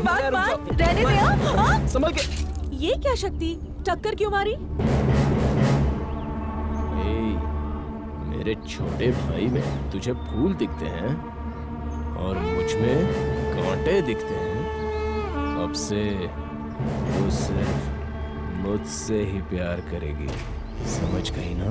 मेरी बात मान, रहने दे। हाँ? संभल के। ये क्या शक्ति, टक्कर क्यों मारी? मेरे छोटे भाई में तुझे फूल दिखते हैं और मुझ में कांटे दिखते हैं। अब से तू सिर्फ मुझसे ही प्यार करेगी, समझ गई ना?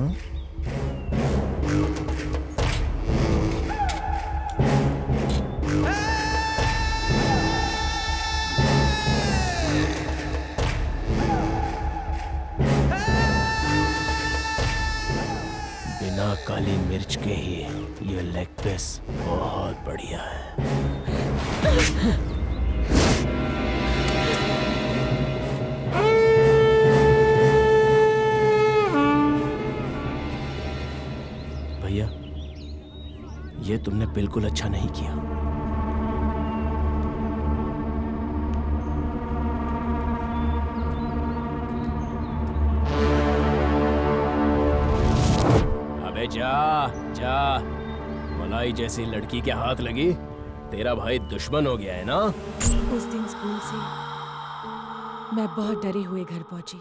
बिना काली मिर्च के ही ये लेग पीस बहुत बढ़िया है। भैया, ये तुमने बिल्कुल अच्छा नहीं किया। अबे जा जा, मलाई जैसी लड़की के हाथ लगी, तेरा भाई दुश्मन हो गया है ना? उस दिन स्कूल से मैं बहुत डरी हुई घर पहुंची।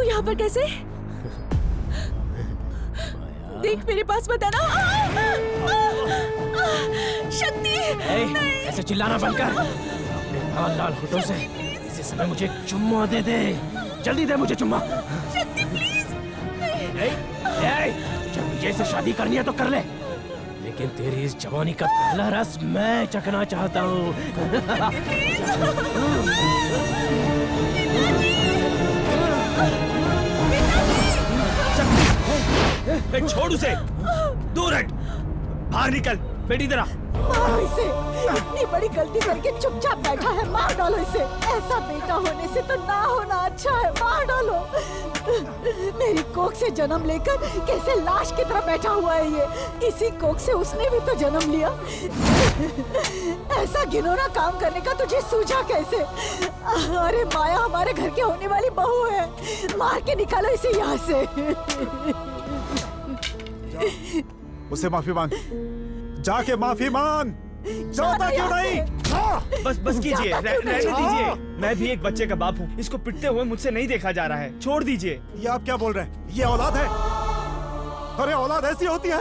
यहाँ पर कैसे? देख मेरे पास मत आना। शक्ति! ऐसे चिल्लाना बंद कर। अपने लाल लाल होठों से इसी समय मुझे एक चुम्मा दे दे। जल्दी दे मुझे चुम्मा। शक्ति प्लीज। जब विजय से शादी करनी है तो कर ले, लेकिन तेरी इस जवानी का पहला रस मैं चखना चाहता हूँ। छोड़ उसे, दूर हट, बाहर निकल, बेटी तेरा। मारो इसे, इतनी बड़ी गलती करके चुपचाप बैठा है, मार डालो इसे। ऐसा बेटा होने से तो ना होना अच्छा है, मार डालो। मेरी कोख से जन्म लेकर कैसे लाश की तरह बैठा हुआ है ये। इसी कोख से उसने भी तो जन्म लिया। ऐसा घिनौना काम करने का तुझे सूझा कैसे? अरे माया हमारे घर के होने वाली बहू है, मार के निकालो इसे यहाँ से। उसे माफी मांग, जाके माफी मांग। जाता क्यों नहीं? बस कीजिए, रहने दीजिए। मैं भी एक बच्चे का बाप हूँ, इसको पिटते हुए मुझसे नहीं देखा जा रहा है, छोड़ दीजिए। ये आप क्या बोल रहे हैं? ये औलाद है? अरे औलाद ऐसी होती है?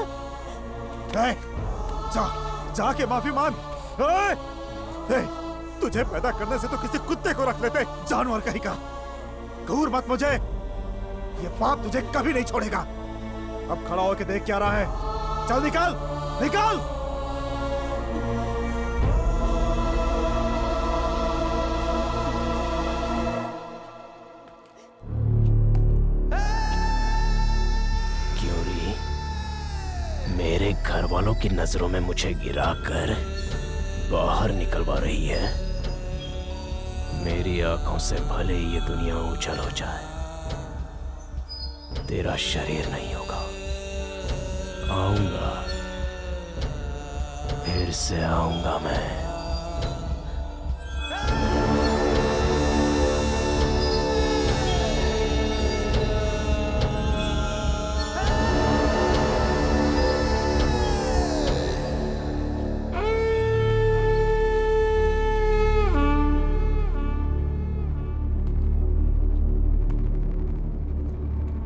जाके माफी मांग। तुझे पैदा करने से तो किसी कुत्ते को रख लेते, जानवर कहीं का। घूर मत मुझे, ये पाप तुझे कभी नहीं छोड़ेगा। अब खड़ा होकर देख क्या रहा है? चल निकाल, निकाल। क्योरी मेरे घर वालों की नजरों में मुझे गिराकर बाहर निकलवा रही है। मेरी आंखों से भले ही ये दुनिया उछल हो जाए, तेरा शरीर नहीं होगा। आऊंगा, फिर से आऊंगा मैं।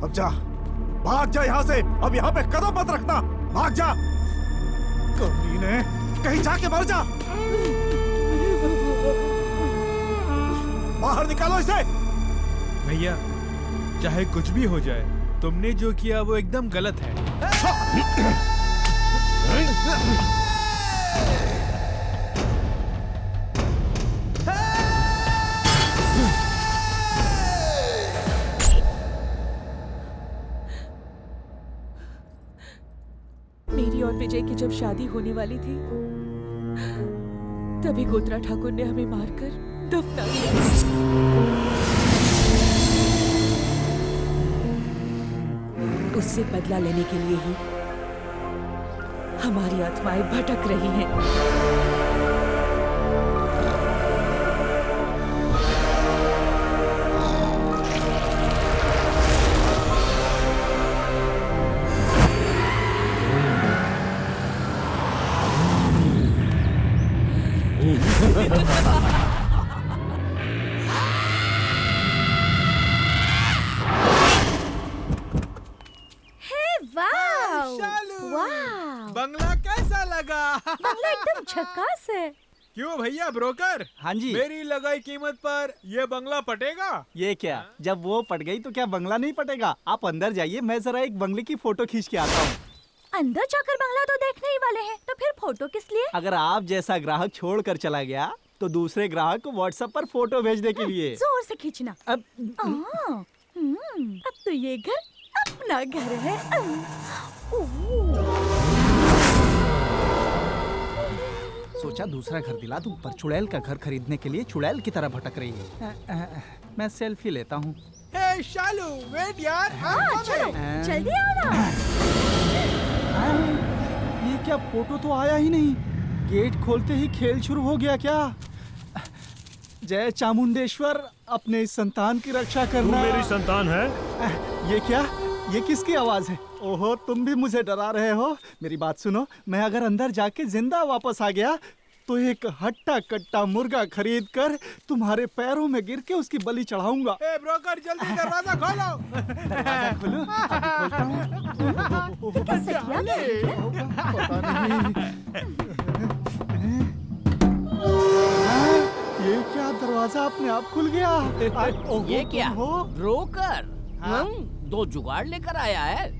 अब जा, भाग जा यहाँ से। अब यहाँ पे कदम मत रखना, भाग जा। कमीने, कहीं जाके मर जा। बाहर निकालो इसे। भैया, चाहे कुछ भी हो जाए, तुमने जो किया वो एकदम गलत है। और विजय की जब शादी होने वाली थी तभी गोत्रा ठाकुर ने हमें मारकर दफना दिया। उससे बदला लेने के लिए ही हमारी आत्माएं भटक रही हैं। बंगला कैसा लगा? बंगला एकदम झकास है। क्यों भैया ब्रोकर? हाँ जी। मेरी लगाई कीमत पर ये बंगला पटेगा? ये क्या, जब वो पट गई तो क्या बंगला नहीं पटेगा? आप अंदर जाइए, मैं जरा एक बंगले की फोटो खींच के आता हूँ। अंदर जाकर बंगला तो देखने ही वाले हैं, तो फिर फोटो किस लिए? अगर आप जैसा ग्राहक छोड़ कर चला गया तो दूसरे ग्राहक को व्हाट्सएप पर फोटो भेजने के लिए। जोर से खींचना। अब अब तो ये घर अपना घर है। सोचा दूसरा घर दिला दूं, पर चुड़ैल का घर खरीदने के लिए चुड़ैल की तरह भटक रही है। मैं सेल्फी लेता हूँ। हे शालू, वेट यार। चलो जल्दी आओ ना। ये क्या, फोटो तो आया ही नहीं। गेट खोलते ही खेल शुरू हो गया क्या? जय चामुंडेश्वर, अपने इस संतान की रक्षा करना। तू मेरी संतान है? ये क्या, ये किसकी आवाज है? ओहो, तुम भी मुझे डरा रहे हो। मेरी बात सुनो, मैं अगर अंदर जाके जिंदा वापस आ गया तो एक हट्टा कट्टा मुर्गा खरीद कर तुम्हारे पैरों में गिर के उसकी बलि चढ़ाऊंगा। ए ब्रोकर, जल्दी दरवाजा खोलो। दरवाजा खोलो, अभी खोलता हूँ। पता नहीं। ये क्या, दरवाजा अपने आप खुल गया? ये क्या ब्रोकर? दो जुगाड़ लेकर आया है।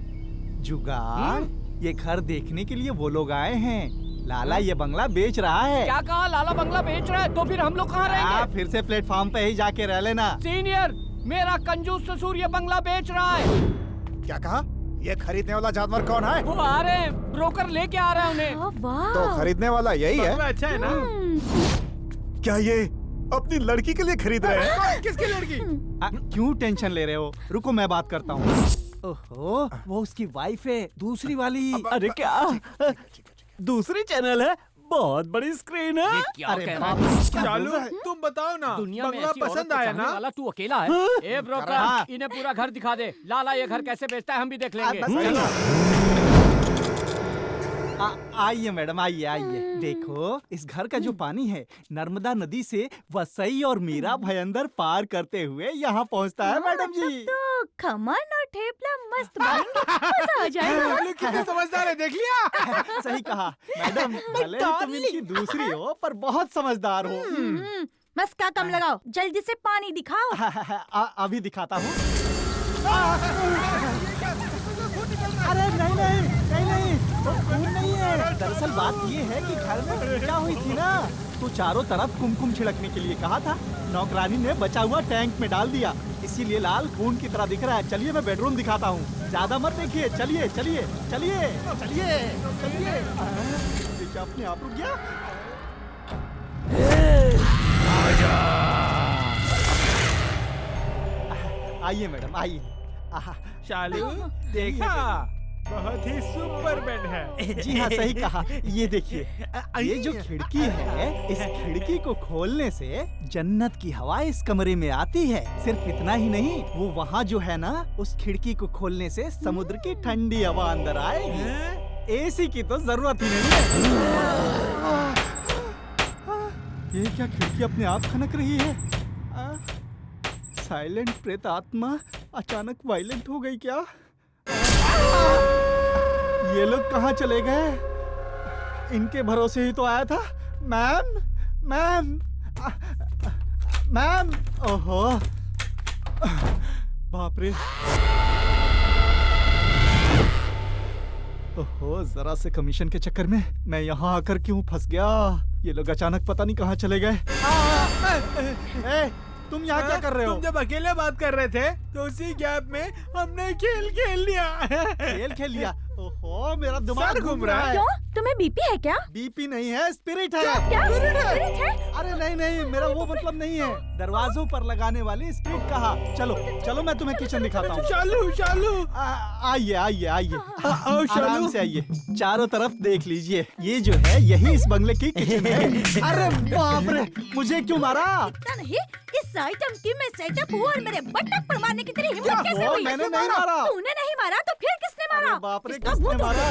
जुगाड़? ये घर देखने के लिए वो लोग आए हैं। लाला ये बंगला बेच रहा है। क्या कहा? लाला बंगला बेच रहा है? तो फिर हम लोग कहाँ रहेंगे? फिर से प्लेटफॉर्म पे ही जाके रह लेना। सीनियर, मेरा कंजूस ससुर ये बंगला बेच रहा है। क्या कहा? ये खरीदने वाला जानवर कौन है? वो आ रहे हैं, ब्रोकर लेके आ रहे हैं उन्हें। तो खरीदने वाला यही है? अच्छा है ना? क्या ये अपनी लड़की के लिए खरीद रहे हैं? किसकी लड़की? क्यों टेंशन ले रहे हो? रुको, मैं बात करता हूँ। ओहो, वो उसकी वाइफ है, दूसरी वाली। अरे क्या दूसरी चैनल है? बहुत बड़ी स्क्रीन है। अरे बाप, चालू, तुम बताओ ना, दुनिया में बंगला ऐसी औरत पसंद को आया चाहने ना? वाला तू अकेला है। ए ब्रोकर, इन्हें पूरा घर दिखा दे। लाला ये घर कैसे बेचता है हम भी देख लेंगे। आइए मैडम, आइए आइए। देखो, इस घर का जो पानी है नर्मदा नदी से वसई और मीरा भयंदर पार करते हुए यहाँ पहुँचता है मैडम जी। तो खमन और ठेपला मस्त बनेंगे, मजा आ जाएगा। कितने समझदार है, देख लिया? सही कहा मैडम, भले ही तुम इनकी दूसरी हो पर बहुत समझदार हो। बस का कम लगाओ, जल्दी से पानी दिखाओ। अभी दिखाता हूँ। अरे नहीं नहीं नहीं नहीं, वो खून नहीं है। दरअसल बात ये है कि घर में पूजा हुई थी ना, तो चारों तरफ कुमकुम छिड़कने के लिए कहा था। नौकरानी ने बचा हुआ टैंक में डाल दिया, इसीलिए लाल खून की तरह दिख रहा है। चलिए मैं बेडरूम दिखाता हूँ, ज्यादा मत देखिए। चलिए चलिए चलिए चलिए चलिए। क्या अपने आप रुक गया? आइए मैडम, आइए। शालू, देखा? बहुत ही सुपर बेड है। जी हाँ, सही कहा। ये देखिए, ये जो खिड़की है, इस खिड़की को खोलने से जन्नत की हवा इस कमरे में आती है। सिर्फ इतना ही नहीं, वो वहाँ जो है ना, उस खिड़की को खोलने से समुद्र की ठंडी हवा अंदर आएगी। एसी की तो जरूरत ही नहीं है। ये क्या, खिड़की अपने आप खनक रही है? साइलेंट प्रेत आत्मा अचानक वायलेंट हो गई क्या? ये लोग कहाँ चले गए? इनके भरोसे ही तो आया था। Ma'am, ma'am, ma'am. ओहो, बाप रे। ओहो, जरा से कमीशन के चक्कर में मैं यहाँ आकर क्यों फंस गया? ये लोग अचानक पता नहीं कहाँ चले गए। तुम यहाँ क्या कर रहे हो? तुम जब अकेले बात कर रहे थे तो उसी गैप में हमने खेल खेल लिया। खेल खेल लिया? ओहो मेरा दिमाग घूम रहा है। क्यों? तुम्हें बीपी है क्या? बीपी नहीं है, स्पिरिट है। क्या? स्पिरिट है। स्पिरिट है? अरे नहीं नहीं, मेरा वो मतलब नहीं है। दरवाजों पर लगाने वाली स्पिरिट कहा। चलो चलो, मैं तुम्हें किचन दिखाता हूँ। चालू चालू। आइए आइए आइए, आओ आराम से आइए। चारों तरफ देख लीजिए, ये जो है यही इस बंगले की किचन है। अरे बाप रे, मुझे क्यों मारा? इतना नहीं, इस आइटम की मैं सेटअप हूँ और मेरे बटक पर मारने की तेरी हिम्मत क्या कैसे हुआ? हुई? मैंने नहीं मारा। तूने नहीं मारा तो फिर किसने मारा? अरे बाप रे, इसका किसने मुंह तोड़। मारा?